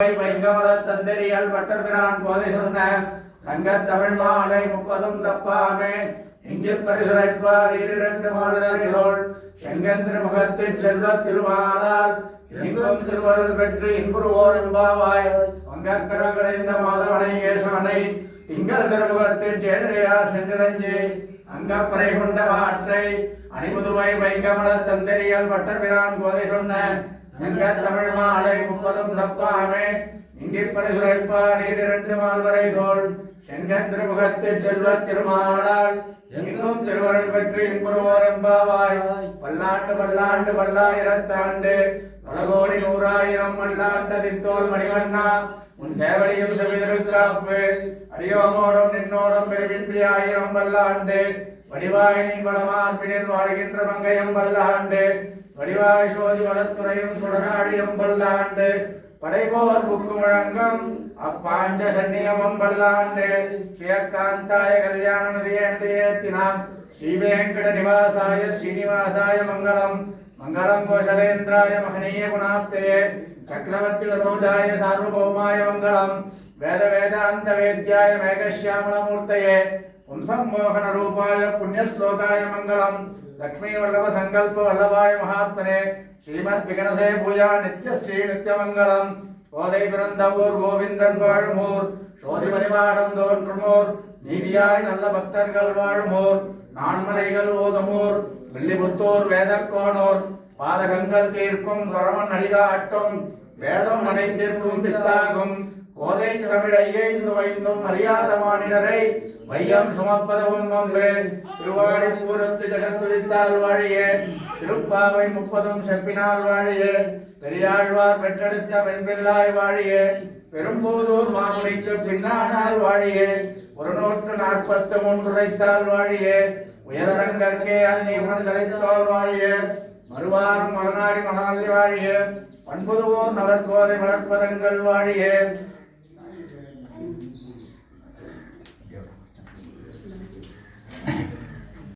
வைங்கமலத் தந்தெறியல் வட்டபிரான் கோதை சொன்ன சங்கத் தமிழ் மாலை 30 தப்பாமே இங்கில் பரிசுரைப்பார் 2 மாதர்கள் செங்கன் திருமுகத்து செல்வத் திருமாலால் எங்கும் திருவருள் பெற்று இன்புறுவோர் எம்பாவாய் வங்கக்கடற்கடைந்த மாதவனை ஈஸ்வரனை திங்கள் திருமுகத்து சேழையார் சென்றிரஞ்சி அங்கப்பறை கொண்ட வாற்றை அணிபுதுவை வைங்கமலத் தந்தெறியல் வட்டபிரான் கோதை சொன்ன சங்கத் தமிழ் மாலை 30 தப்பாமே இங்கில் பரிசுரைப்பார் 2 மால்வரை தோள் செங்கன் திருமுகத்து செல்வத் திருமாலால் எங்கும் திருவருள் பெற்று இன்புறுவோர் எம்பாவாய் பல்லாண்டு பல்லாண்டு பல்லாயிரத்தாண்டு பல கோடி நூறாயிரம் மல்லாண்டதின் தோல் மணிவண்ணா உன் சேவடியும் செவிதிருக்காப்பு அடியோமோடும் நின்னோடும் பெருவின்றி 1000 பல்லாண்டு வடிவாயினின் வளமார்பினில் வாழ்கின்ற மங்கையம் பல்லாண்டு வடிவாய் சோதி வளத்துறையும் சுடராடியும் பல்லாண்டு படைபோர் புக்கு முழங்கம் அப்பாஞ்ச சன்னியமம் பல்லாண்டு ஸ்ரீயக்காந்தாய கல்யாண நதியேந்தியேத்தினாம் ஸ்ரீவேங்கட நிவாசாய ஸ்ரீனிவாசாய மங்களம் மங்களம் கோஷலேந்திராய மகனீய குணாப்தயே சக்கரவர்த்தி தனூஜாய சார்வபௌமாய மங்களம் வேத வேதாந்த வேத்யாய மேகஷ்யாமலமூர்த்தயே பும்சம் மோகன ரூபாய புண்ணியஸ்லோகாய மங்களம் லக்ஷ்மீ வல்லப சங்கல்ப வல்லபாய மகாத்மனே ஸ்ரீமத் விகனசே பூஜா நித்ய ஸ்ரீ நித்யமங்கலம் கோதை பிறந்தவூர் கோவிந்தன் வாழுமூர் சோதி வழிபாடம் தோன்றுமோர் நீதியாய் நல்ல பக்தர்கள் வாழுமோர் நான்மறைகள் ஓதுமோர் வில்லிபுத்தூர் வேதக்கோணோர் பாதகங்கள் தீர்க்கும் வரமன் அடிகாட்டும் வேதம் அனைத்திற்கும் பித்தாகும் கோதை தமிழையை வைந்தும் அறியாத மானிடரை வையம் சுமப்பதவும் வம்பு திருவாடிப்பூரத்து ஜெகத்துரித்தால் வாழியே திருப்பாவை 30 செப்பினால் வாழியே பெரியாழ்வார் பெற்றெடுத்த வெண்பில்லாய் வாழியே பெரும்போதூர் மாமுனிக்கு பின்னானால் வாழியே 143 உரைத்தால் வாழியே உயரங்கற்கே அன்னி உணர்ந்தளித்தோர் வாழியே மறுவாரும் மலநாடி மணாலி வாழியே பண்புதுவோர் நலர்கோதை மலர்ப்பதங்கள் வாழியே